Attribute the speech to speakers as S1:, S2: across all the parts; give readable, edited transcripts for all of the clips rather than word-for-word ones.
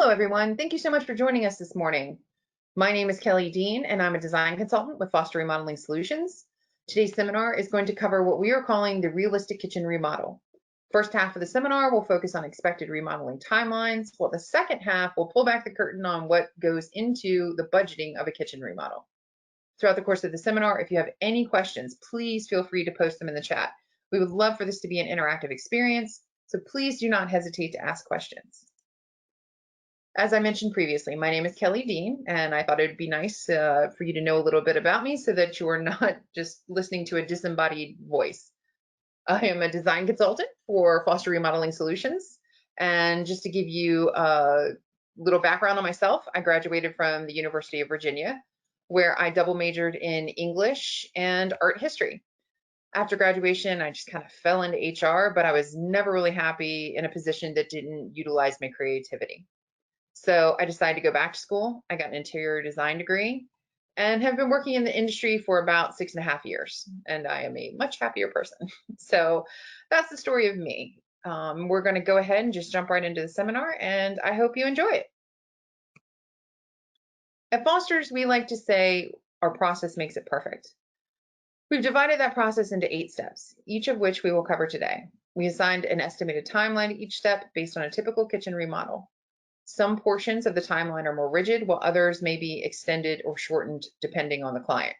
S1: Hello, everyone. Thank you so much for joining us this morning. My name is Kelly Dean, and I'm a design consultant with Foster Remodeling Solutions. Today's seminar is going to cover what we are calling the realistic kitchen remodel. First half of the seminar will focus on expected remodeling timelines, while the second half will pull back the curtain on what goes into the budgeting of a kitchen remodel. Throughout the course of the seminar, if you have any questions, please feel free to post them in the chat. We would love for this to be an interactive experience, so please do not hesitate to ask questions. As I mentioned previously, my name is Kelly Dean, and I thought it'd be nice for you to know a little bit about me so that you are not just listening to a disembodied voice. I am a design consultant for Foster Remodeling Solutions, and just to give you a little background on myself, I graduated from the University of Virginia, where I double majored in English and art history. After graduation, I just kind of fell into HR, but I was never really happy in a position that didn't utilize my creativity. So I decided to go back to school. I got an interior design degree and have been working in the industry for about 6.5 years. And I am a much happier person. So that's the story of me. We're going to go ahead and just jump right into the seminar, and I hope you enjoy it. At Foster's, we like to say our process makes it perfect. We've divided that process into 8 steps, each of which we will cover today. We assigned an estimated timeline to each step based on a typical kitchen remodel. Some portions of the timeline are more rigid, while others may be extended or shortened depending on the client.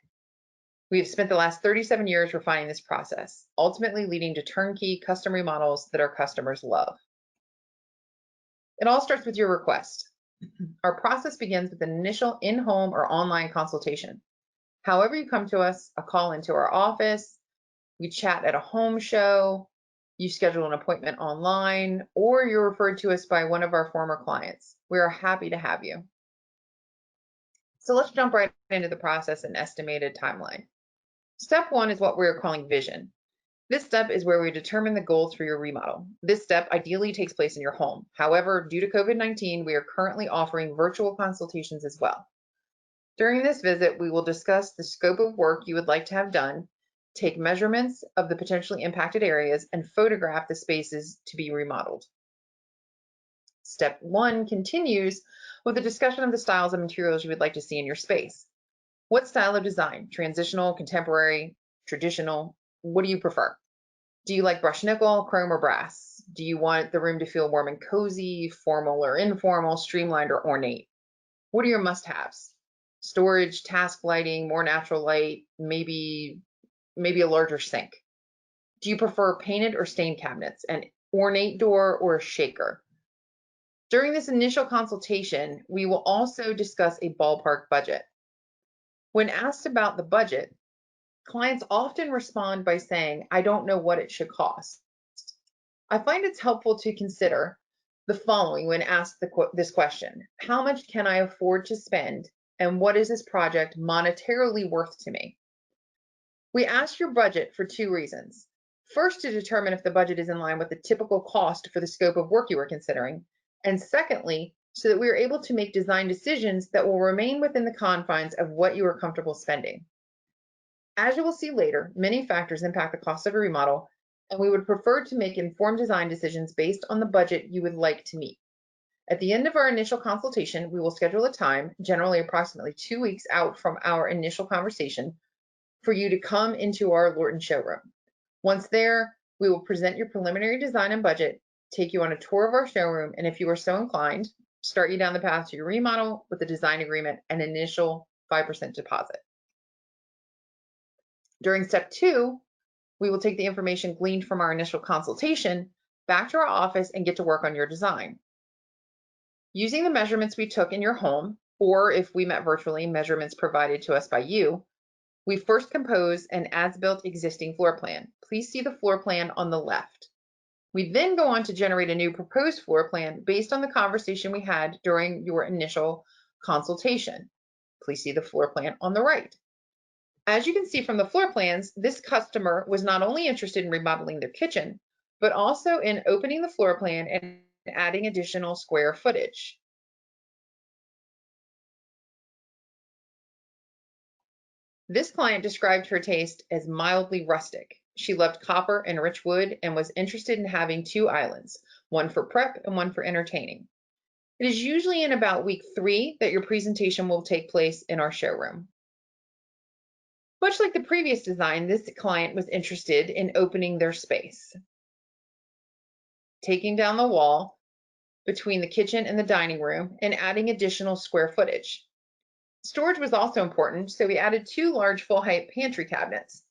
S1: We have spent the last 37 years refining this process, ultimately leading to turnkey custom remodels that our customers love. It all starts with your request. Our process begins with an initial in-home or online consultation. However you come to us, a call into our office, we chat at a home show, you schedule an appointment online, or you're referred to us by one of our former clients. We are happy to have you. So let's jump right into the process and estimated timeline. Step 1 is what we're calling vision. This step is where we determine the goals for your remodel. This step ideally takes place in your home. However, due to COVID-19, we are currently offering virtual consultations as well. During this visit, we will discuss the scope of work you would like to have done, take measurements of the potentially impacted areas, and photograph the spaces to be remodeled. Step 1 continues with a discussion of the styles and materials you would like to see in your space. What style of design? Transitional, contemporary, traditional? What do you prefer? Do you like brushed nickel, chrome, or brass? Do you want the room to feel warm and cozy, formal or informal, streamlined or ornate? What are your must-haves? Storage, task lighting, more natural light, maybe a larger sink. Do you prefer painted or stained cabinets, an ornate door or a shaker? During this initial consultation, we will also discuss a ballpark budget. When asked about the budget, clients often respond by saying, "I don't know what it should cost." I find it's helpful to consider the following when asked this question: how much can I afford to spend, and what is this project monetarily worth to me? We ask your budget for 2 reasons. First, to determine if the budget is in line with the typical cost for the scope of work you are considering, and secondly, so that we are able to make design decisions that will remain within the confines of what you are comfortable spending. As you will see later, many factors impact the cost of a remodel, and we would prefer to make informed design decisions based on the budget you would like to meet. At the end of our initial consultation, we will schedule a time, generally approximately 2 weeks out from our initial conversation, for you to come into our Lorton showroom. Once there, we will present your preliminary design and budget, take you on a tour of our showroom, and if you are so inclined, start you down the path to your remodel with a design agreement and initial 5% deposit. During step 2, we will take the information gleaned from our initial consultation back to our office and get to work on your design. Using the measurements we took in your home, or if we met virtually, measurements provided to us by you, we first compose an as-built existing floor plan. Please see the floor plan on the left. We then go on to generate a new proposed floor plan based on the conversation we had during your initial consultation. Please see the floor plan on the right. As you can see from the floor plans, this customer was not only interested in remodeling their kitchen, but also in opening the floor plan and adding additional square footage. This client described her taste as mildly rustic. She loved copper and rich wood and was interested in having 2 islands, one for prep and one for entertaining. It is usually in about week 3 that your presentation will take place in our showroom. Much like the previous design, this client was interested in opening their space, taking down the wall between the kitchen and the dining room and adding additional square footage. Storage was also important, so we added 2 large full-height pantry cabinets.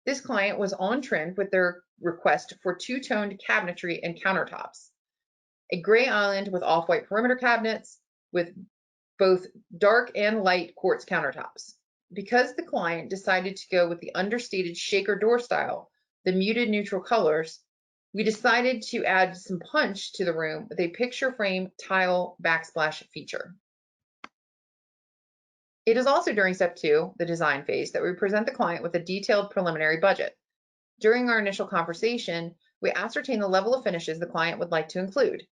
S1: This client was on trend with their request for 2-toned cabinetry and countertops. A gray island with off-white perimeter cabinets with both dark and light quartz countertops. Because the client decided to go with the understated shaker door style, the muted neutral colors, we decided to add some punch to the room with a picture frame tile backsplash feature. It is also during step 2, the design phase, that we present the client with a detailed preliminary budget. During our initial conversation, we ascertain the level of finishes the client would like to include.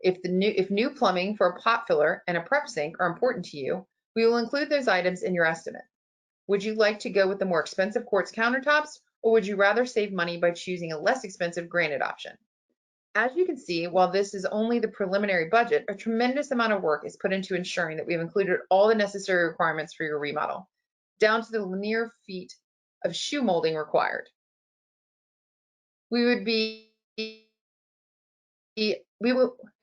S1: If new plumbing for a pot filler and a prep sink are important to you, we will include those items in your estimate. Would you like to go with the more expensive quartz countertops, or would you rather save money by choosing a less expensive granite option? As you can see, while this is only the preliminary budget, a tremendous amount of work is put into ensuring that we've included all the necessary requirements for your remodel, down to the linear feet of shoe molding required. We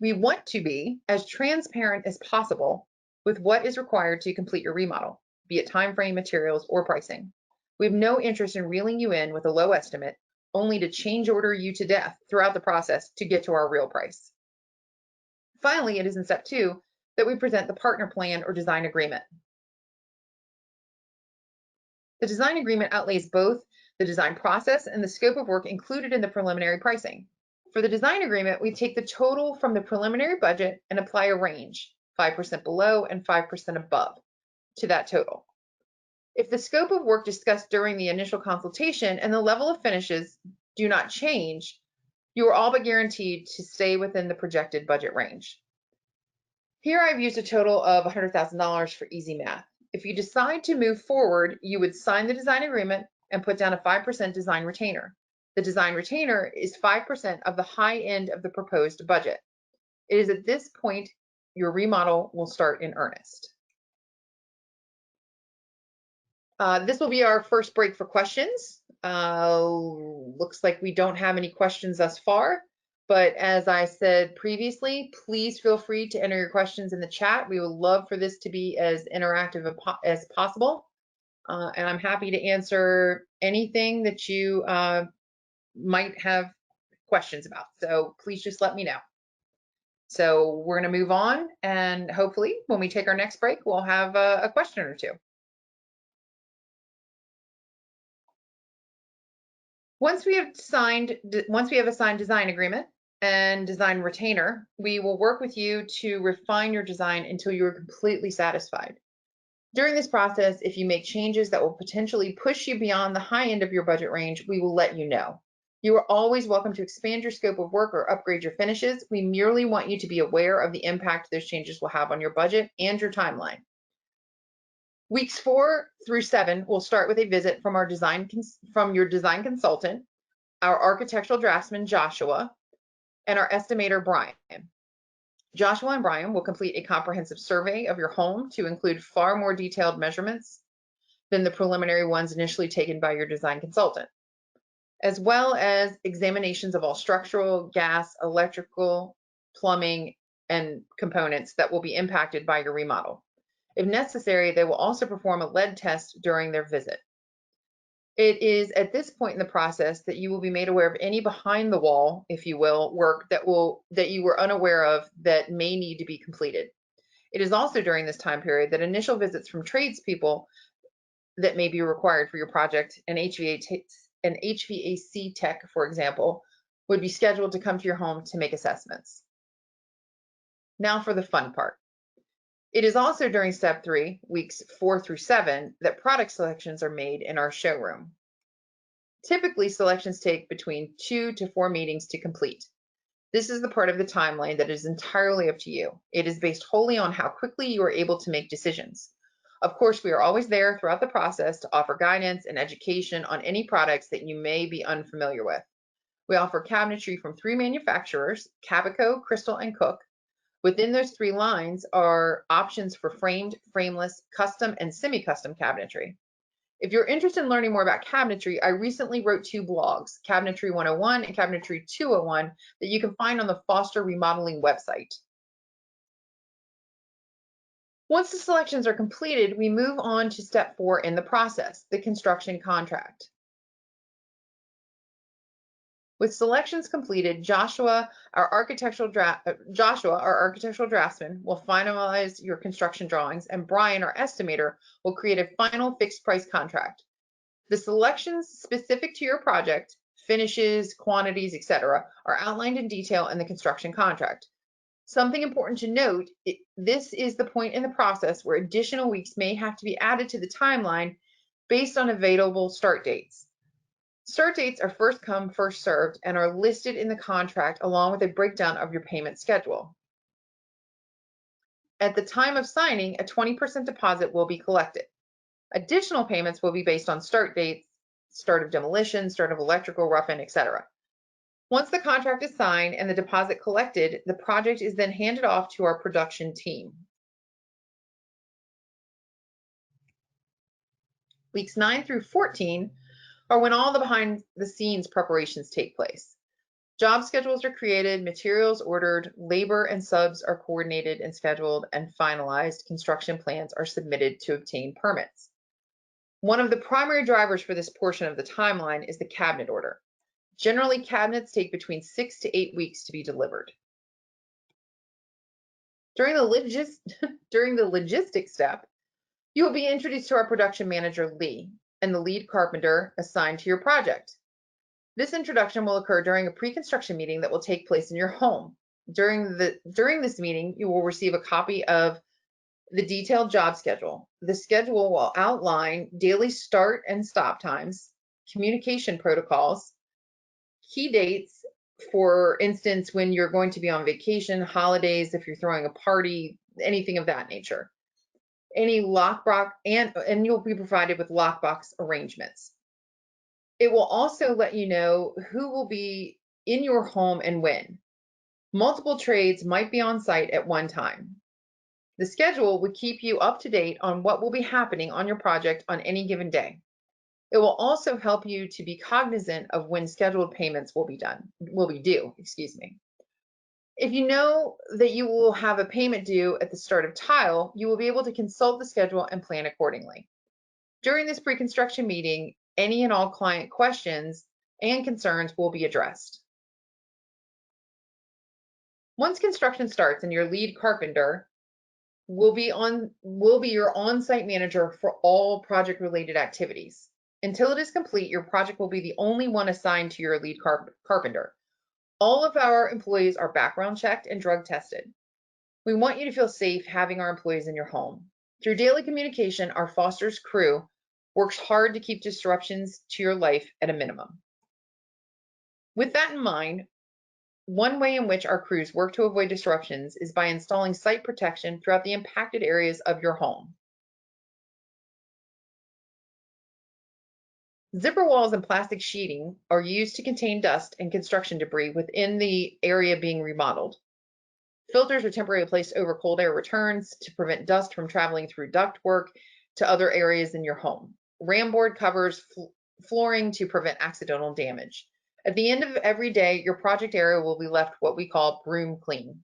S1: want to be as transparent as possible with what is required to complete your remodel, be it time frame, materials, or pricing. We have no interest in reeling you in with a low estimate, only to change order you to death throughout the process to get to our real price. Finally, it is in step 2 that we present the partner plan or design agreement. The design agreement outlays both the design process and the scope of work included in the preliminary pricing. For the design agreement, we take the total from the preliminary budget and apply a range, 5% below and 5% above, to that total. If the scope of work discussed during the initial consultation and the level of finishes do not change, you are all but guaranteed to stay within the projected budget range. Here I've used a total of $100,000 for easy math. If you decide to move forward, you would sign the design agreement and put down a 5% design retainer. The design retainer is 5% of the high end of the proposed budget. It is at this point your remodel will start in earnest. This will be our first break for questions. Looks like we don't have any questions thus far, but as I said previously, please feel free to enter your questions in the chat. We would love for this to be as interactive as possible, and I'm happy to answer anything that you might have questions about. So please just let me know. So we're going to move on, and hopefully when we take our next break, we'll have a question or two. Once we have assigned design agreement and design retainer, we will work with you to refine your design until you are completely satisfied. During this process, if you make changes that will potentially push you beyond the high end of your budget range, we will let you know. You are always welcome to expand your scope of work or upgrade your finishes. We merely want you to be aware of the impact those changes will have on your budget and your timeline. Weeks 4 through 7 will start with a visit from your design consultant, our architectural draftsman, Joshua, and our estimator, Brian. Joshua and Brian will complete a comprehensive survey of your home to include far more detailed measurements than the preliminary ones initially taken by your design consultant, as well as examinations of all structural, gas, electrical, plumbing, and components that will be impacted by your remodel. If necessary, they will also perform a lead test during their visit. It is at this point in the process that you will be made aware of any behind the wall, if you will, work that you were unaware of that may need to be completed. It is also during this time period that initial visits from tradespeople that may be required for your project, an HVAC tech, for example, would be scheduled to come to your home to make assessments. Now for the fun part. It is also during step 3, weeks 4 through 7, that product selections are made in our showroom. Typically, selections take between 2 to 4 meetings to complete. This is the part of the timeline that is entirely up to you. It is based wholly on how quickly you are able to make decisions. Of course, we are always there throughout the process to offer guidance and education on any products that you may be unfamiliar with. We offer cabinetry from 3 manufacturers, Cabico, Crystal, and Cook, Within those 3 lines are options for framed, frameless, custom, and semi-custom cabinetry. If you're interested in learning more about cabinetry, I recently wrote 2 blogs, Cabinetry 101 and Cabinetry 201, that you can find on the Foster Remodeling website. Once the selections are completed, we move on to step 4 in the process, the construction contract. With selections completed, Joshua, our architectural draftsman, will finalize your construction drawings, and Brian, our estimator, will create a final fixed price contract. The selections specific to your project, finishes, quantities, etc., are outlined in detail in the construction contract. Something important to note, this is the point in the process where additional weeks may have to be added to the timeline based on available start dates. Start dates are first come, first served, and are listed in the contract along with a breakdown of your payment schedule. At the time of signing, a 20% deposit will be collected. Additional payments will be based on start dates, start of demolition, start of electrical, rough-in, etc. Once the contract is signed and the deposit collected, the project is then handed off to our production team. Weeks 9 through 14 are when all the behind-the-scenes preparations take place. Job schedules are created, materials ordered, labor and subs are coordinated and scheduled, and finalized construction plans are submitted to obtain permits. One of the primary drivers for this portion of the timeline is the cabinet order. Generally, cabinets take between 6 to 8 weeks to be delivered. During the logistics step, you will be introduced to our production manager, Lee, and the lead carpenter assigned to your project. This introduction will occur during a pre-construction meeting that will take place in your home. During this meeting, you will receive a copy of the detailed job schedule. The schedule will outline daily start and stop times, communication protocols, key dates, for instance, when you're going to be on vacation, holidays, if you're throwing a party, anything of that nature. Any lockbox, and you'll be provided with lockbox arrangements. It will also let you know who will be in your home and when. Multiple trades might be on site at one time. The schedule would keep you up to date on what will be happening on your project on any given day. It will also help you to be cognizant of when scheduled payments will be due. If you know that you will have a payment due at the start of tile, you will be able to consult the schedule and plan accordingly. During this pre-construction meeting, any and all client questions and concerns will be addressed. Once construction starts and your lead carpenter will be your on-site manager for all project-related activities. Until it is complete, your project will be the only one assigned to your lead carpenter. All of our employees are background checked and drug tested. We want you to feel safe having our employees in your home. Through daily communication, our Foster's crew works hard to keep disruptions to your life at a minimum. With that in mind, one way in which our crews work to avoid disruptions is by installing site protection throughout the impacted areas of your home. Zipper walls and plastic sheeting are used to contain dust and construction debris within the area being remodeled. Filters are temporarily placed over cold air returns to prevent dust from traveling through ductwork to other areas in your home. Ram board covers flooring to prevent accidental damage. At the end of every day, your project area will be left what we call broom clean.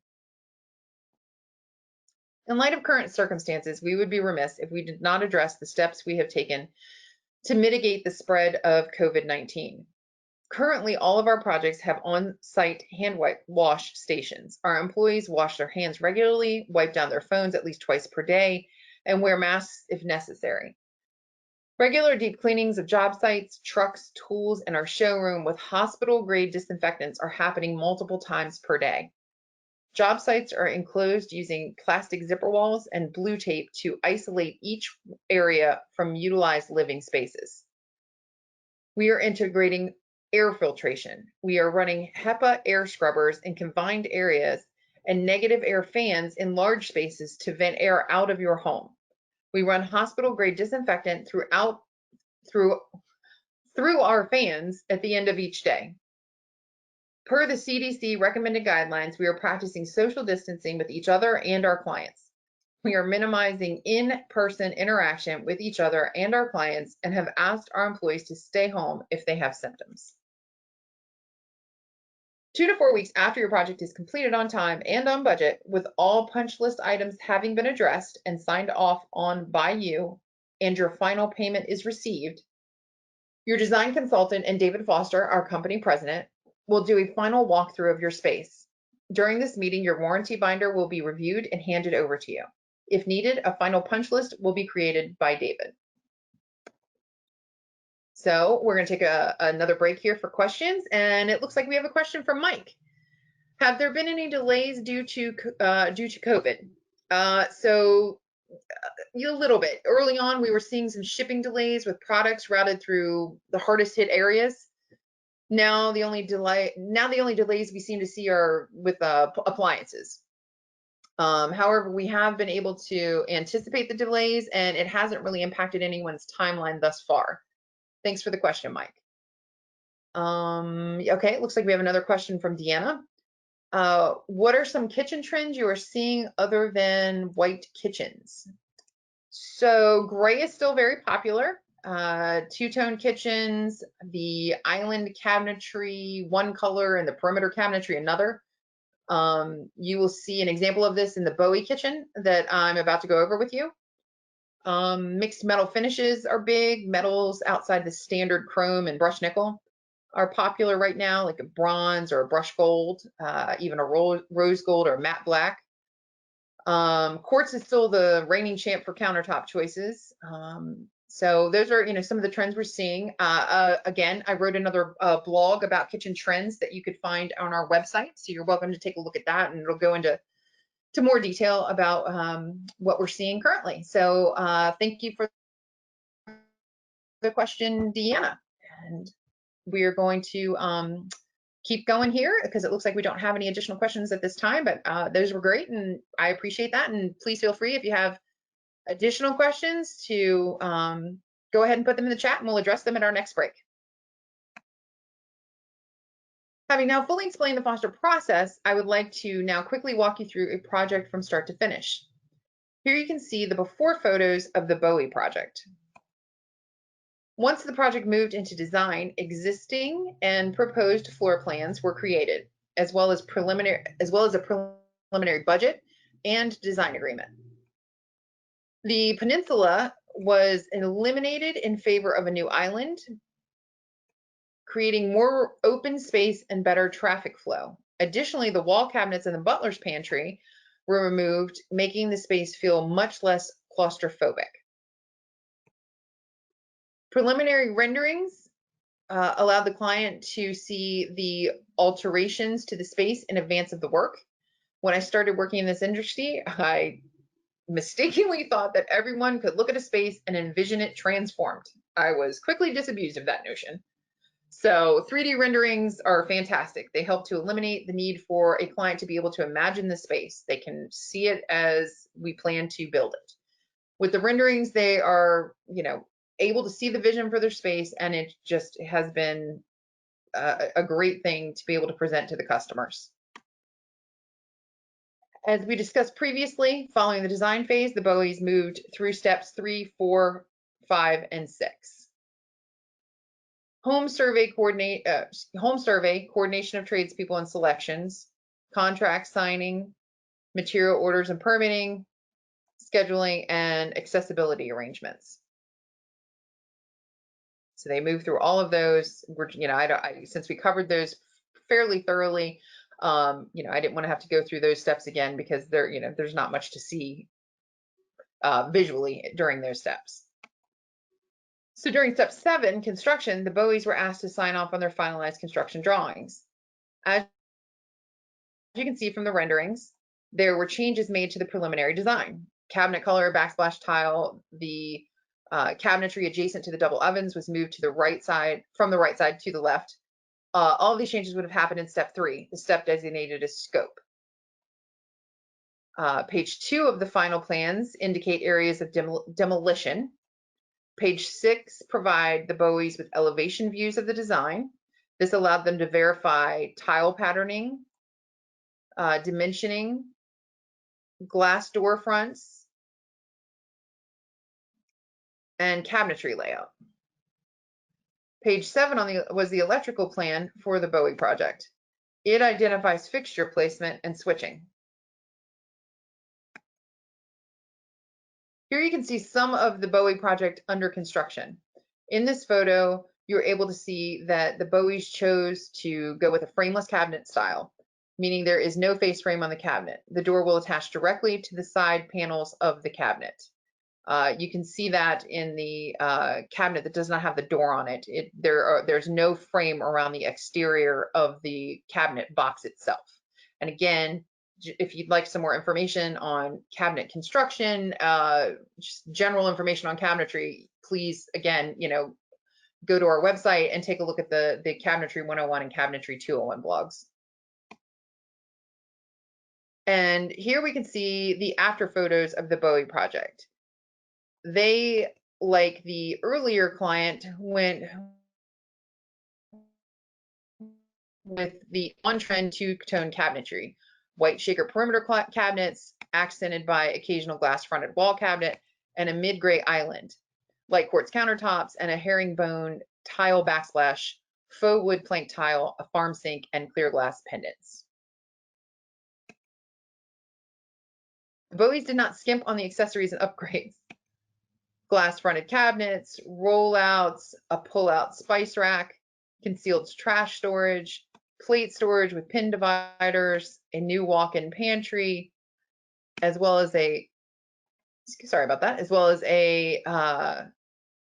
S1: In light of current circumstances, we would be remiss if we did not address the steps we have taken to mitigate the spread of COVID-19. Currently, all of our projects have on-site hand wash stations. Our employees wash their hands regularly, wipe down their phones at least twice per day, and wear masks if necessary. Regular deep cleanings of job sites, trucks, tools, and our showroom with hospital-grade disinfectants are happening multiple times per day. Job sites are enclosed using plastic zipper walls and blue tape to isolate each area from utilized living spaces. We are integrating air filtration. We are running HEPA air scrubbers in confined areas and negative air fans in large spaces to vent air out of your home. We run hospital-grade disinfectant through our fans at the end of each day. Per the CDC recommended guidelines, we are practicing social distancing with each other and our clients. We are minimizing in-person interaction with each other and our clients and have asked our employees to stay home if they have symptoms. 2 to 4 weeks after your project is completed on time and on budget, with all punch list items having been addressed and signed off on by you, and your final payment is received, your design consultant and David Foster, our company president, will do a final walkthrough of your space. During this meeting, your warranty binder will be reviewed and handed over to you. If needed, a final punch list will be created by David. So we're going to take another break here for questions, and it looks like we have a question from Mike. Have there been any delays due to COVID? So a little bit. Early on, we were seeing some shipping delays with products routed through the hardest hit areas. Now the only delays we seem to see are with appliances. However, we have been able to anticipate the delays, and it hasn't really impacted anyone's timeline thus far. Thanks for the question, Mike. Okay, it looks like we have another question from Deanna. What are some kitchen trends you are seeing other than white kitchens? So gray is still very popular. Two-tone kitchens, the island cabinetry, one color, and the perimeter cabinetry, another. You will see an example of this in the Bowie kitchen that I'm about to go over with you. Mixed metal finishes are big. Metals outside the standard chrome and brushed nickel are popular right now, like a bronze or a brushed gold, even a rose gold or matte black. Quartz is still the reigning champ for countertop choices. So those are, some of the trends we're seeing. Again, I wrote another blog about kitchen trends that you could find on our website. So you're welcome to take a look at that, and it'll go into more detail about what we're seeing currently. So thank you for the question, Deanna. And we are going to keep going here because it looks like we don't have any additional questions at this time, but those were great and I appreciate that. And please feel free if you have additional questions to go ahead and put them in the chat and we'll address them at our next break. Having now fully explained the Foster process, I would like to now quickly walk you through a project from start to finish. Here you can see the before photos of the Bowie project. Once the project moved into design, existing and proposed floor plans were created, as well as a preliminary budget and design agreement. The peninsula was eliminated in favor of a new island, creating more open space and better traffic flow. Additionally, the wall cabinets in the butler's pantry were removed, making the space feel much less claustrophobic. Preliminary renderings allowed the client to see the alterations to the space in advance of the work. When I started working in this industry, I mistakenly thought that everyone could look at a space and envision it transformed. I was quickly disabused of that notion. So 3D renderings are fantastic. They help to eliminate the need for a client to be able to imagine the space. They can see it as we plan to build it. With the renderings, they are, able to see the vision for their space, and it just has been a great thing to be able to present to the customers. As we discussed previously, following the design phase, the Bowies moved through steps 3, 4, 5, and 6. Home survey, coordination of tradespeople and selections, contract signing, material orders and permitting, scheduling, and accessibility arrangements. So they move through all of those. Since we covered those fairly thoroughly, I didn't want to have to go through those steps again because there's not much to see visually during those steps. So during step 7, construction, the Bowies were asked to sign off on their finalized construction drawings. As you can see from the renderings, there were changes made to the preliminary design. Cabinet color, backsplash tile, the cabinetry adjacent to the double ovens was moved to the right side, from the right side to the left. All of these changes would have happened in step 3, the step designated as scope. Page 2 of the final plans indicate areas of demolition. Page 6 provide the Bowies with elevation views of the design. This allowed them to verify tile patterning, dimensioning, glass door fronts, and cabinetry layout. Page 7 was the electrical plan for the Bowie project. It identifies fixture placement and switching. Here you can see some of the Bowie project under construction. In this photo, you're able to see that the Bowies chose to go with a frameless cabinet style, meaning there is no face frame on the cabinet. The door will attach directly to the side panels of the cabinet. You can see that in the cabinet that does not have the door on it. There's no frame around the exterior of the cabinet box itself. And again, if you'd like some more information on cabinet construction, just general information on cabinetry, please, again, go to our website and take a look at the Cabinetry 101 and Cabinetry 201 blogs. And here we can see the after photos of the Bowie project. They, like the earlier client, went with the on-trend two-tone cabinetry. White shaker perimeter cabinets, accented by occasional glass-fronted wall cabinet, and a mid-gray island. Light quartz countertops and a herringbone tile backsplash, faux wood plank tile, a farm sink, and clear glass pendants. The Bowies did not skimp on the accessories and upgrades. Glass-fronted cabinets, rollouts, a pull-out spice rack, concealed trash storage, plate storage with pin dividers, a new walk-in pantry, as well as a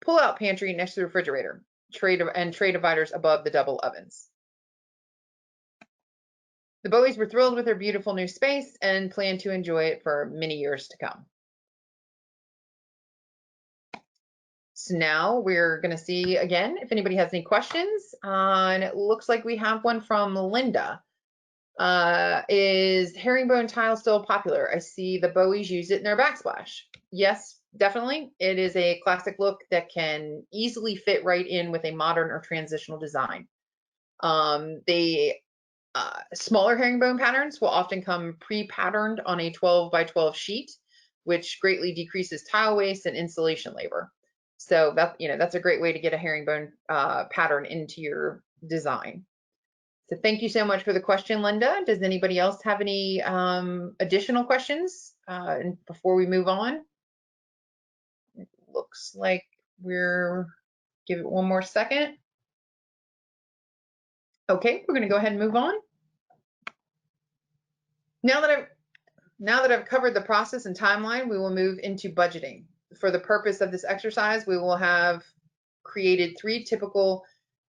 S1: pull-out pantry next to the refrigerator, tray dividers above the double ovens. The Bowies were thrilled with their beautiful new space and plan to enjoy it for many years to come. So now we're going to see again if anybody has any questions. And it looks like we have one from Linda. Is herringbone tile still popular? I see the Bowies use it in their backsplash. Yes, definitely. It is a classic look that can easily fit right in with a modern or transitional design. Smaller herringbone patterns will often come pre-patterned on a 12 by 12 sheet, which greatly decreases tile waste and installation labor. So that's a great way to get a herringbone pattern into your design. So thank you so much for the question, Linda. Does anybody else have any additional questions before we move on? It looks like give it one more second. Okay, we're going to go ahead and move on. Now that I've covered the process and timeline, we will move into budgeting. For the purpose of this exercise, we will have created 3 typical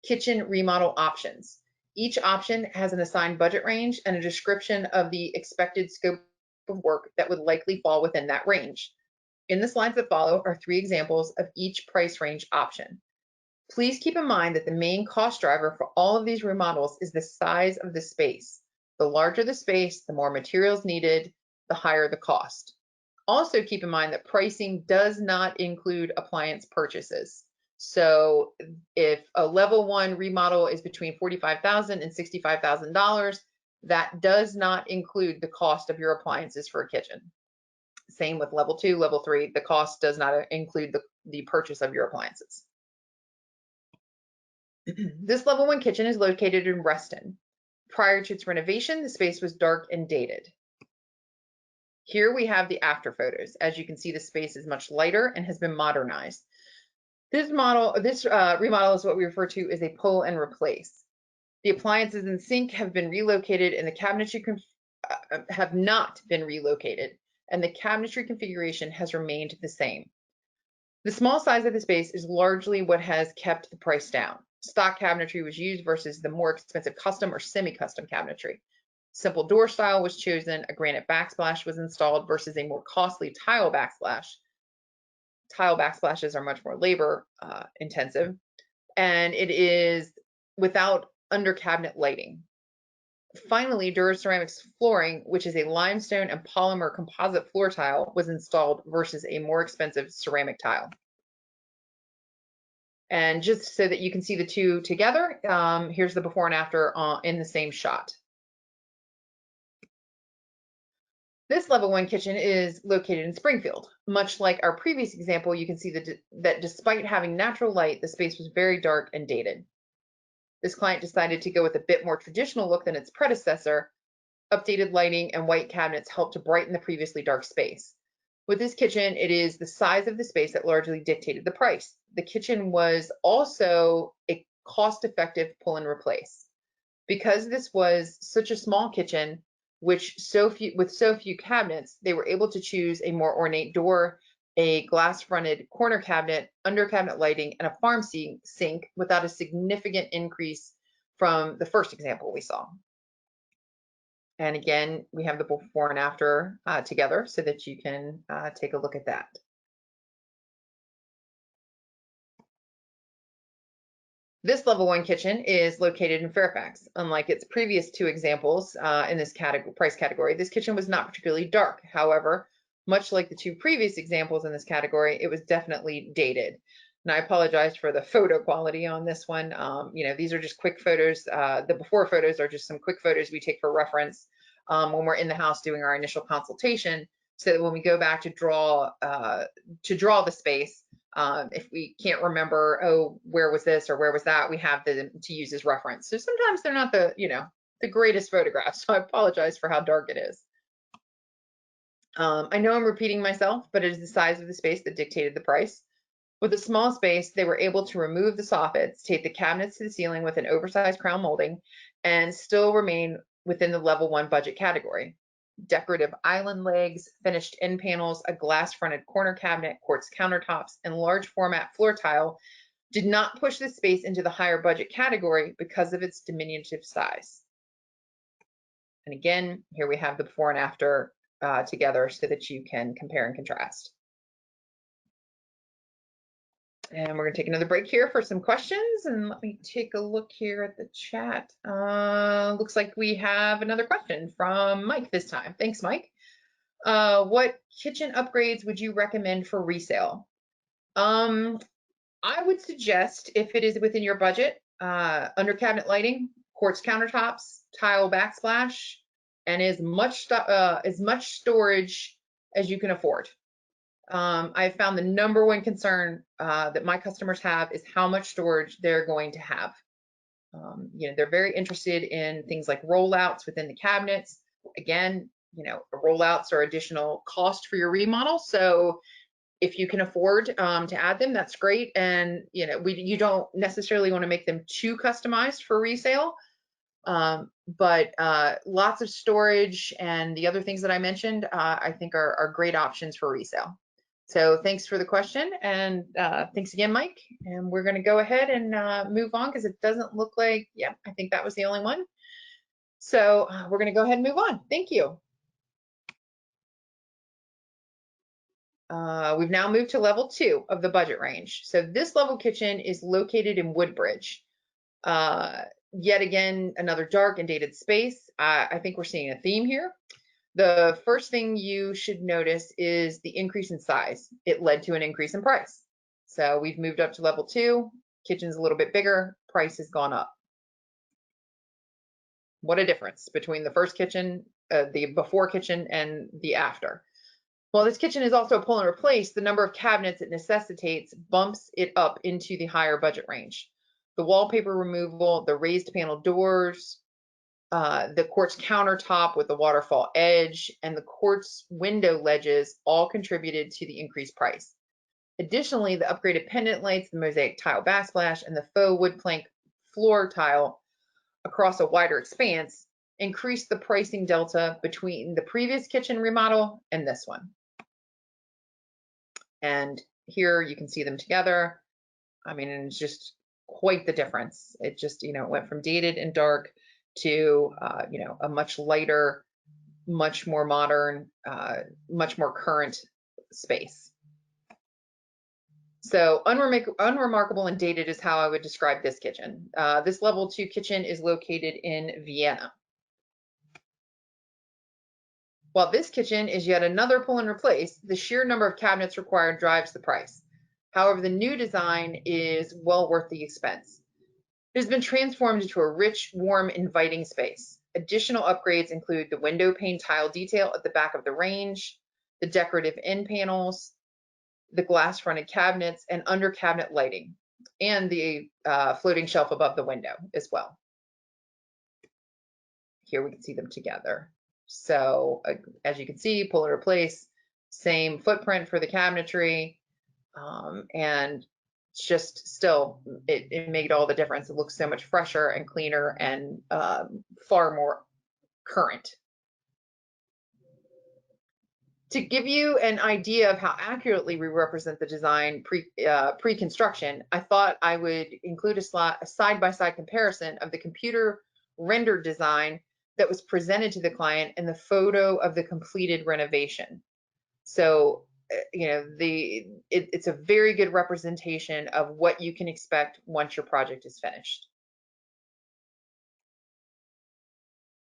S1: kitchen remodel options. Each option has an assigned budget range and a description of the expected scope of work that would likely fall within that range. In the slides that follow are 3 examples of each price range option. Please keep in mind that the main cost driver for all of these remodels is the size of the space. The larger the space, the more materials needed, the higher the cost. Also keep in mind that pricing does not include appliance purchases. So if a level 1 remodel is between $45,000 and $65,000, that does not include the cost of your appliances for a kitchen. Same with level 2, level 3, the cost does not include the purchase of your appliances. This level 1 kitchen is located in Reston. Prior to its renovation, the space was dark and dated. Here we have the after photos. As you can see, the space is much lighter and has been modernized. This remodel is what we refer to as a pull and replace. The appliances and sink have been relocated and the cabinetry have not been relocated, and the cabinetry configuration has remained the same. The small size of the space is largely what has kept the price down. Stock cabinetry was used versus the more expensive custom or semi-custom cabinetry. Simple door style was chosen, a granite backsplash was installed versus a more costly tile backsplash. Tile backsplashes are much more labor intensive, and it is without under cabinet lighting. Finally, Duraceramics flooring, which is a limestone and polymer composite floor tile, was installed versus a more expensive ceramic tile. And just so that you can see the two together, here's the before and after in the same shot. This level 1 kitchen is located in Springfield. Much like our previous example, you can see that despite having natural light, the space was very dark and dated. This client decided to go with a bit more traditional look than its predecessor. Updated lighting and white cabinets helped to brighten the previously dark space. With this kitchen, it is the size of the space that largely dictated the price. The kitchen was also a cost-effective pull and replace. Because this was such a small kitchen, with so few cabinets, they were able to choose a more ornate door, a glass-fronted corner cabinet, under cabinet lighting, and a farm sink without a significant increase from the first example we saw. And again, we have the before and after together so that you can take a look at that. This level 1 kitchen is located in Fairfax. Unlike its previous two examples in this price category, this kitchen was not particularly dark. However, much like the two previous examples in this category, it was definitely dated. And I apologize for the photo quality on this one. These are just quick photos. The before photos are just some quick photos we take for reference when we're in the house doing our initial consultation, so that when we go back to draw the space, if we can't remember, oh, where was this or where was that, we have them to use as reference. So sometimes they're not the greatest photographs, so I apologize for how dark it is. I know I'm repeating myself, but it is the size of the space that dictated the price. With a small space, they were able to remove the soffits, take the cabinets to the ceiling with an oversized crown molding, and still remain within the level 1 budget category. Decorative island legs, finished end panels, a glass-fronted corner cabinet, quartz countertops, and large format floor tile did not push this space into the higher budget category because of its diminutive size. And again, here we have the before and after together so that you can compare and contrast. And we're going to take another break here for some questions. And let me take a look here at the chat. Looks like we have another question from Mike this time. Thanks, Mike. What kitchen upgrades would you recommend for resale? I would suggest, if it is within your budget, under cabinet lighting, quartz countertops, tile backsplash, and as much storage as you can afford. I've found the number one concern that my customers have is how much storage they're going to have. They're very interested in things like rollouts within the cabinets. Again, rollouts are additional cost for your remodel. So if you can afford to add them, that's great. And you don't necessarily want to make them too customized for resale. But lots of storage and the other things that I mentioned, I think are great options for resale. So thanks for the question, and thanks again, Mike. And we're going to go ahead and move on because it doesn't look like, yeah, I think that was the only one. So we're going to go ahead and move on. Thank you. We've now moved to level 2 of the budget range. So this level kitchen is located in Woodbridge. Yet again, another dark and dated space. I think we're seeing a theme here. The first thing you should notice is the increase in size. It led to an increase in price. So we've moved up to level 2, kitchen's a little bit bigger, price has gone up. What a difference between the first kitchen, the before kitchen, and the after. While this kitchen is also a pull and replace, the number of cabinets it necessitates bumps it up into the higher budget range. The wallpaper removal, the raised panel doors, the quartz countertop with the waterfall edge, and the quartz window ledges all contributed to the increased price. Additionally, the upgraded pendant lights, the mosaic tile backsplash, and the faux wood plank floor tile across a wider expanse increased the pricing delta between the previous kitchen remodel and this one. And here you can see them together. I mean, it's just quite the difference. It just, it went from dated and dark to, a much lighter, much more modern, much more current space. So unremarkable and dated is how I would describe this kitchen. This level 2 kitchen is located in Vienna. While this kitchen is yet another pull and replace, the sheer number of cabinets required drives the price. However, the new design is well worth the expense. It has been transformed into a rich, warm, inviting space. Additional upgrades include the window pane tile detail at the back of the range, the decorative end panels, the glass fronted cabinets, and under cabinet lighting, and the floating shelf above the window as well. Here we can see them together. So as you can see, pull and replace, same footprint for the cabinetry, and just still, it made all the difference. It looks so much fresher and cleaner and far more current. To give you an idea of how accurately we represent the design pre-construction, I thought I would include a side-by-side comparison of the computer rendered design that was presented to the client and the photo of the completed renovation. So, you know, it's a very good representation of what you can expect once your project is finished.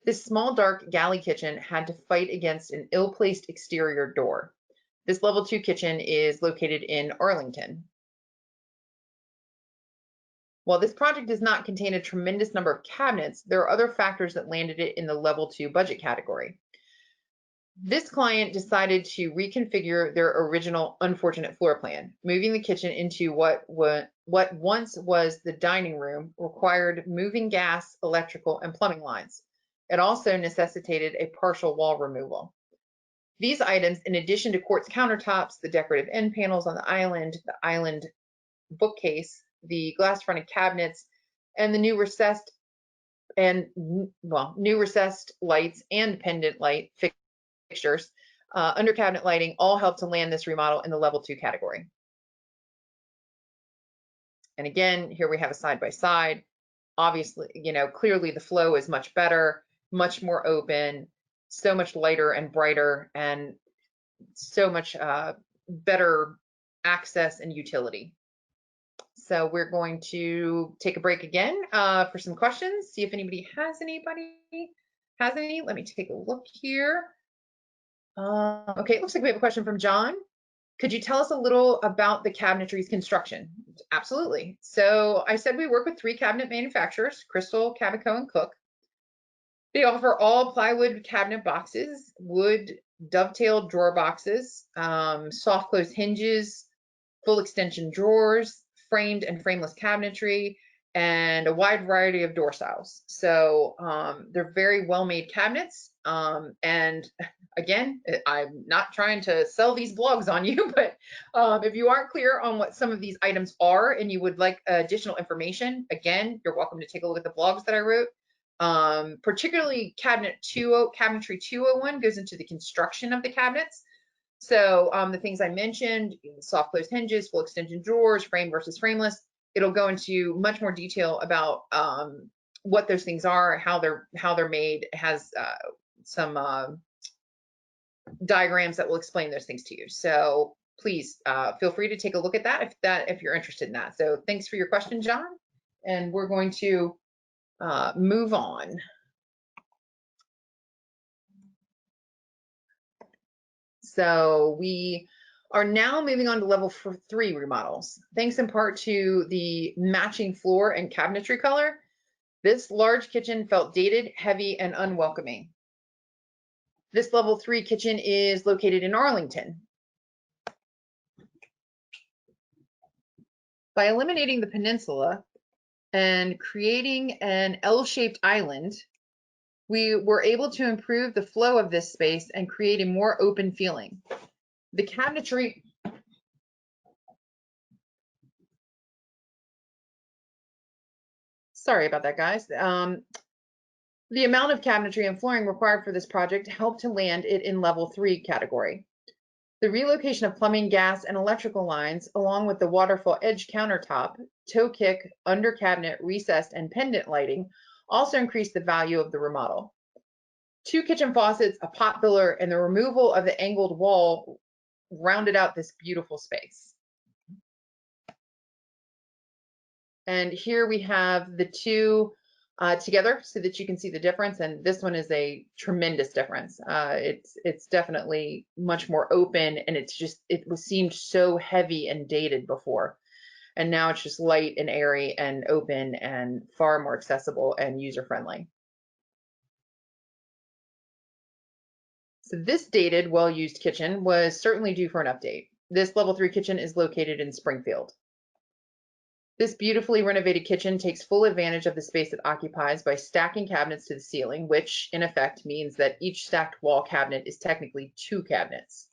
S1: This small, dark galley kitchen had to fight against an ill-placed exterior door. This level 2 kitchen is located in Arlington. While this project does not contain a tremendous number of cabinets, there are other factors that landed it in the level 2 budget category. This client decided to reconfigure their original unfortunate floor plan. Moving the kitchen into what once was the dining room required moving gas, electrical, and plumbing lines. It also necessitated a partial wall removal. These items, in addition to quartz countertops, the decorative end panels on the island bookcase, the glass-fronted cabinets, and the new recessed lights and pendant light fixtures, under cabinet lighting, all help to land this remodel in the level 2 category. And again, here we have a side by side. Obviously, you know, clearly the flow is much better, much more open, so much lighter and brighter, and so much better access and utility. So we're going to take a break again for some questions, see if anybody has any. Let me take a look here. Okay, it looks like we have a question from John. Could you tell us a little about the cabinetry's construction? Absolutely. So I said we work with 3 cabinet manufacturers, Crystal, Cabico, and Cook. They offer all plywood cabinet boxes, wood dovetailed drawer boxes, soft close hinges, full extension drawers, framed and frameless cabinetry, and a wide variety of door styles. So they're very well-made cabinets. And again, I'm not trying to sell these blogs on you, but if you aren't clear on what some of these items are and you would like additional information, again, you're welcome to take a look at the blogs that I wrote. Particularly cabinetry 201 goes into the construction of the cabinets. So the things I mentioned, soft close hinges, full extension drawers, frame versus frameless, it'll go into much more detail about what those things are, how they're made. It has some diagrams that will explain those things to you. So please feel free to take a look at that if you're interested in that. So thanks for your question, John. And we're going to move on. So we are now moving on to level 3 remodels. Thanks in part to the matching floor and cabinetry color, this large kitchen felt dated, heavy, and unwelcoming. This level 3 kitchen is located in Arlington. By eliminating the peninsula and creating an L-shaped island, we were able to improve the flow of this space and create a more open feeling. The cabinetry sorry about that, guys. The amount of cabinetry and flooring required for this project helped to land it in level 3 category. The relocation of plumbing, gas, and electrical lines, along with the waterfall edge countertop, toe kick, under cabinet, recessed, and pendant lighting, also increased the value of the remodel. 2 kitchen faucets, a pot filler, and the removal of the angled wall rounded out this beautiful space. And here we have the 2 together so that you can see the difference. And this one is a tremendous difference. It's definitely much more open, and it seemed so heavy and dated before. And now it's just light and airy and open and far more accessible and user-friendly. So this dated, well-used kitchen was certainly due for an update. This level 3 kitchen is located in Springfield. This beautifully renovated kitchen takes full advantage of the space it occupies by stacking cabinets to the ceiling, which in effect means that each stacked wall cabinet is technically 2 cabinets.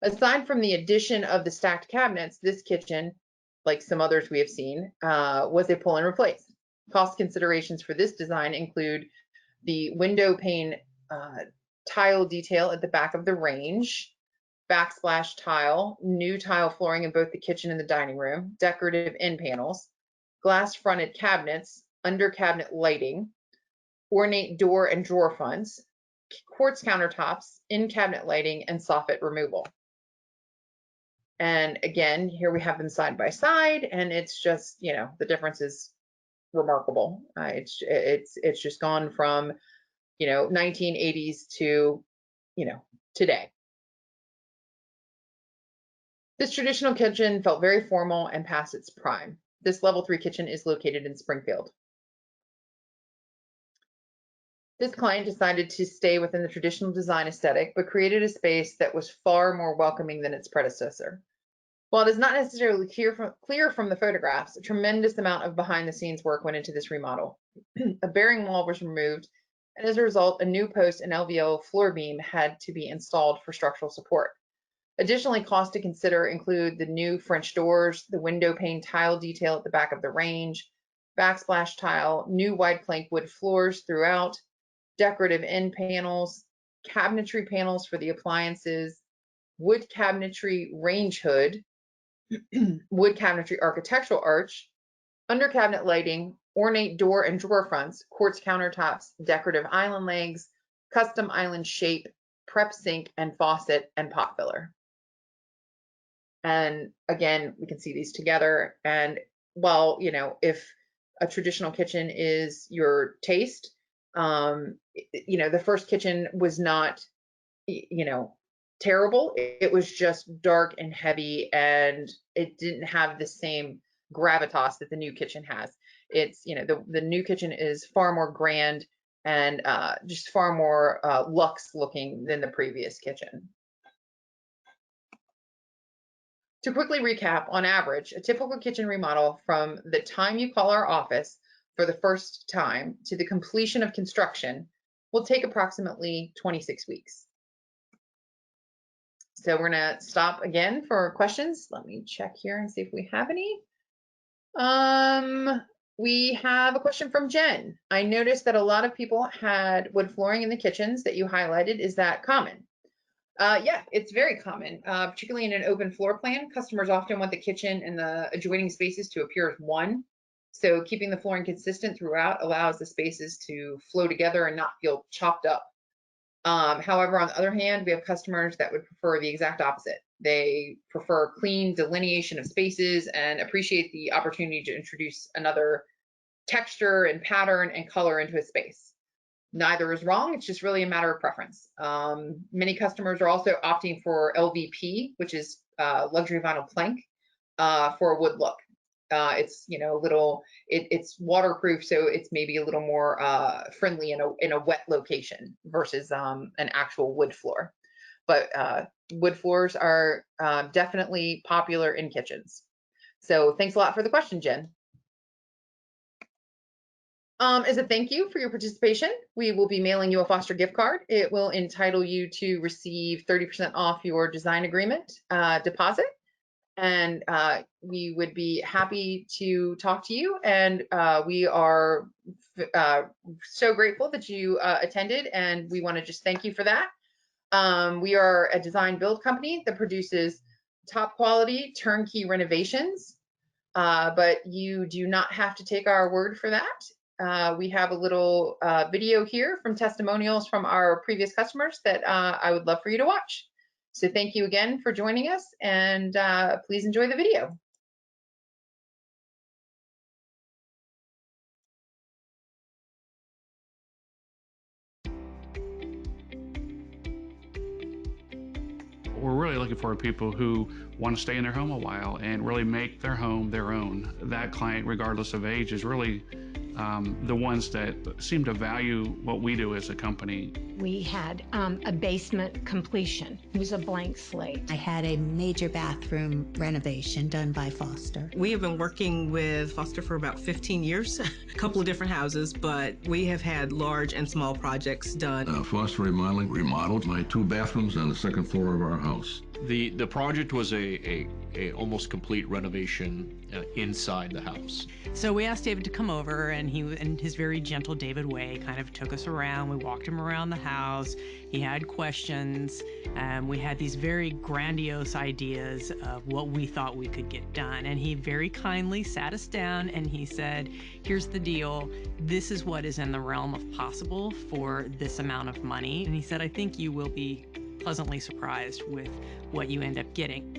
S1: Aside from the addition of the stacked cabinets, this kitchen, like some others we have seen, was a pull and replace. Cost considerations for this design include the window pane tile detail at the back of the range, backsplash tile, new tile flooring in both the kitchen and the dining room, decorative end panels, glass fronted cabinets, under cabinet lighting, ornate door and drawer fronts, quartz countertops, in cabinet lighting, and soffit removal. And again, here we have them side by side, and it's just, the difference is remarkable. It's just gone from 1980s to today. This traditional kitchen felt very formal and past its prime. This level 3 kitchen is located in Springfield. This client decided to stay within the traditional design aesthetic, but created a space that was far more welcoming than its predecessor. While it is not necessarily clear from the photographs, a tremendous amount of behind-the-scenes work went into this remodel. A bearing wall was removed, and as a result, a new post and LVL floor beam had to be installed for structural support. Additionally, costs to consider include the new French doors, the window pane tile detail at the back of the range, backsplash tile, new wide plank wood floors throughout, decorative end panels, cabinetry panels for the appliances, wood cabinetry range hood, wood cabinetry architectural arch, under cabinet lighting, ornate door and drawer fronts, quartz countertops, decorative island legs, custom island shape, prep sink and faucet, and pot filler. And again, we can see these together. And while, if a traditional kitchen is your taste, the first kitchen was not, terrible. It was just dark and heavy, and it didn't have the same gravitas that the new kitchen has. It's, the new kitchen is far more grand and just far more luxe looking than the previous kitchen. To quickly recap, on average, a typical kitchen remodel from the time you call our office for the first time to the completion of construction will take approximately 26 weeks. So we're going to stop again for questions. Let me check here and see if we have any. We have a question from Jen. I noticed that a lot of people had wood flooring in the kitchens that you highlighted. Is that common? Yeah, it's very common, particularly in an open floor plan. Customers often want the kitchen and the adjoining spaces to appear as one. So keeping the flooring consistent throughout allows the spaces to flow together and not feel chopped up. However, on the other hand, we have customers that would prefer the exact opposite. They prefer clean delineation of spaces and appreciate the opportunity to introduce another texture and pattern and color into a space. Neither is wrong. It's just really a matter of preference. Many customers are also opting for LVP, which is luxury vinyl plank, for a wood look. It's it's waterproof, so it's maybe a little more friendly in a wet location versus an actual wood floor. But wood floors are definitely popular in kitchens. So thanks a lot for the question, Jen. As a thank you for your participation, we will be mailing you a Foster gift card. It will entitle you to receive 30% off your design agreement deposit. And we would be happy to talk to you. And we are so grateful that you attended, and we want to just thank you for that. We are a design build company that produces top quality turnkey renovations, but you do not have to take our word for that. We have a little video here from testimonials from our previous customers that I would love for you to watch. So thank you again for joining us, and please enjoy the video.
S2: we're really looking for people who want to stay in their home a while and really make their home their own. That client, regardless of age, is really the ones that seem to value what we do as a company.
S3: We had a basement completion. It was a blank slate.
S4: I had a major bathroom renovation done by Foster.
S5: We have been working with Foster for about 15 years, a couple of different houses, but we have had large and small projects done.
S6: Foster Remodeling remodeled my 2 bathrooms on the 2nd floor of our house.
S7: The project was a almost complete renovation inside the house.
S8: So we asked David to come over, and he, in his very gentle David way, kind of took us around. We walked him around the house. He had questions. We had these very grandiose ideas of what we thought we could get done. And he very kindly sat us down and he said, here's the deal. This is what is in the realm of possible for this amount of money. And he said, I think you will be pleasantly surprised with what you end up getting.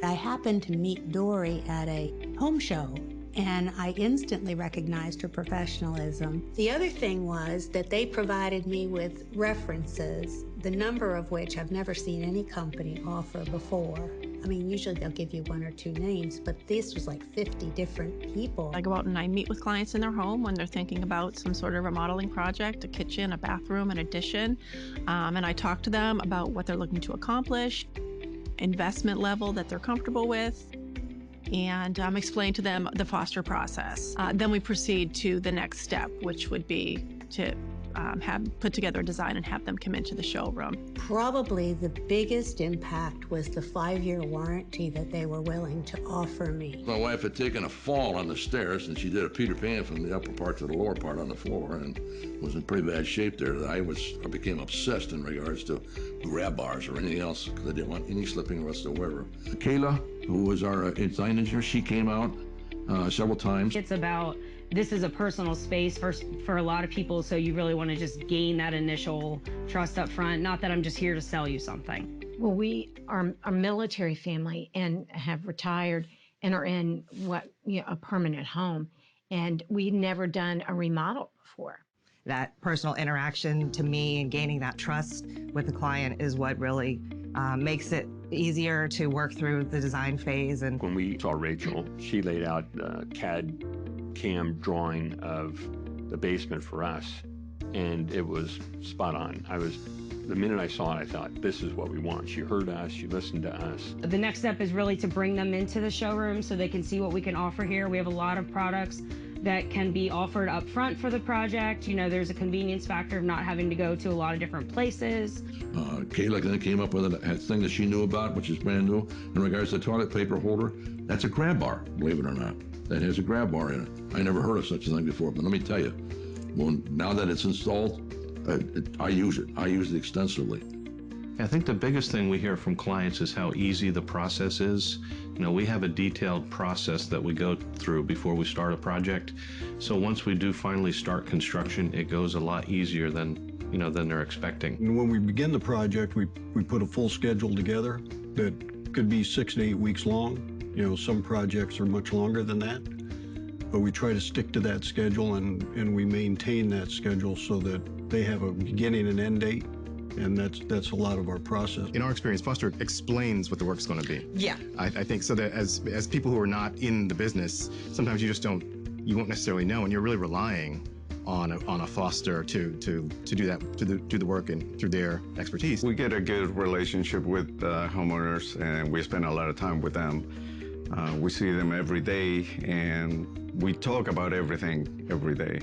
S4: I happened to meet Dory at a home show, and I instantly recognized her professionalism. The other thing was that they provided me with references, the number of which I've never seen any company offer before. I mean, usually they'll give you 1 or 2 names, but this was like 50 different people.
S9: I go out and I meet with clients in their home when they're thinking about some sort of remodeling project, a kitchen, a bathroom, an addition, and I talk to them about what they're looking to accomplish, investment level that they're comfortable with, and explain to them the Foster process. Then we proceed to the next step, which would be to put together a design and have them come into the showroom.
S4: Probably the biggest impact was the 5-year warranty that they were willing to offer me.
S6: My wife had taken a fall on the stairs, and she did a Peter Pan from the upper part to the lower part on the floor, and was in pretty bad shape there. I became obsessed in regards to grab bars or anything else, because I didn't want any slipping whatsoever. Kayla, who was our design engineer, she came out several times.
S10: It's about, this is a personal space for a lot of people, so you really want to just gain that initial trust up front. Not that I'm just here to sell you something.
S3: Well, we are a military family and have retired and are in a permanent home. And we'd never done a remodel before.
S5: That personal interaction to me and gaining that trust with the client is what really makes it easier to work through the design phase. And
S7: When we saw Rachel, she laid out a CAD CAM drawing of the basement for us, and it was spot on. The minute I saw it, I thought, this is what we want. She heard us, she listened to us.
S10: The next step is really to bring them into the showroom so they can see what we can offer here. We have a lot of products that can be offered up front for the project. You know, there's a convenience factor of not having to go to a lot of different places.
S6: Kayla then came up with a thing that she knew about, which is brand new, in regards to the toilet paper holder. That's a grab bar, believe it or not. That has a grab bar in it. I never heard of such a thing before, but let me tell you, well, now that it's installed, I use it. I use it extensively.
S11: I think the biggest thing we hear from clients is how easy the process is. You know, we have a detailed process that we go through before we start a project. So once we do finally start construction, it goes a lot easier than they're expecting.
S12: When we begin the project, we put a full schedule together that could be 6 to 8 weeks long. You know, some projects are much longer than that. But we try to stick to that schedule, and we maintain that schedule so that they have a beginning and end date. And that's a lot of our process.
S13: In our experience, Foster explains what the work's going to be.
S5: Yeah.
S13: I think so that as people who are not in the business, sometimes you won't necessarily know, and you're really relying on a Foster to do that, to do the work and through their expertise.
S14: We get a good relationship with homeowners, and we spend a lot of time with them. We see them every day, and we talk about everything every day.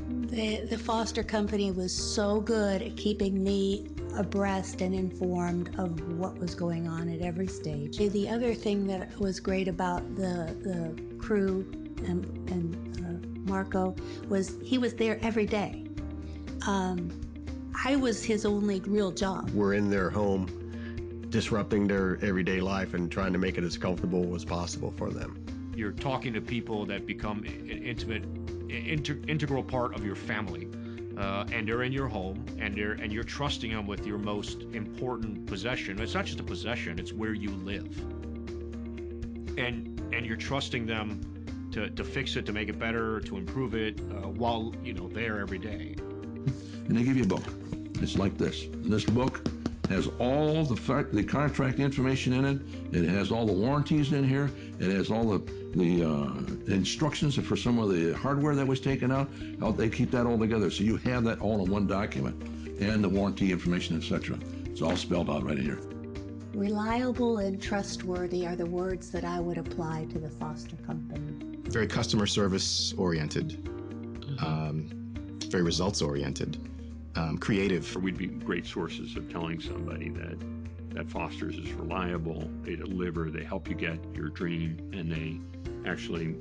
S4: The Foster Company was so good at keeping me abreast and informed of what was going on at every stage. The other thing that was great about the crew and Marco was he was there every day. I was his only real job.
S15: We're in their home, disrupting their everyday life and trying to make it as comfortable as possible for them.
S7: You're talking to people that become an integral part of your family, and they're in your home, and you're trusting them with your most important possession. It's not just a possession; it's where you live, and you're trusting them to fix it, to make it better, to improve it, while there every day.
S6: And they give you a book. It's like this. In this book, has all the contract information in it. It has all the warranties in here. It has all the instructions for some of the hardware that was taken out. How they keep that all together, so you have that all in one document, and the warranty information, etc. It's all spelled out right in here.
S4: Reliable and trustworthy are the words that I would apply to the Foster company.
S13: Very customer service oriented, very results oriented, creative.
S16: We'd be great sources of telling somebody that Foster's is reliable, they deliver, they help you get your dream, and they actually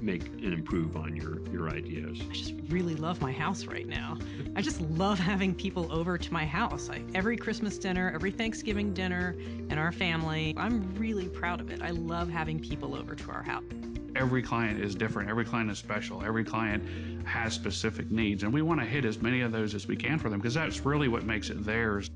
S16: make and improve on your ideas.
S8: I just really love my house right now. I just love having people over to my house. Every Christmas dinner, every Thanksgiving dinner in our family, I'm really proud of it. I love having people over to our house.
S2: Every client is different. Every client is special. Every client has specific needs, and we want to hit as many of those as we can for them, because that's really what makes it theirs.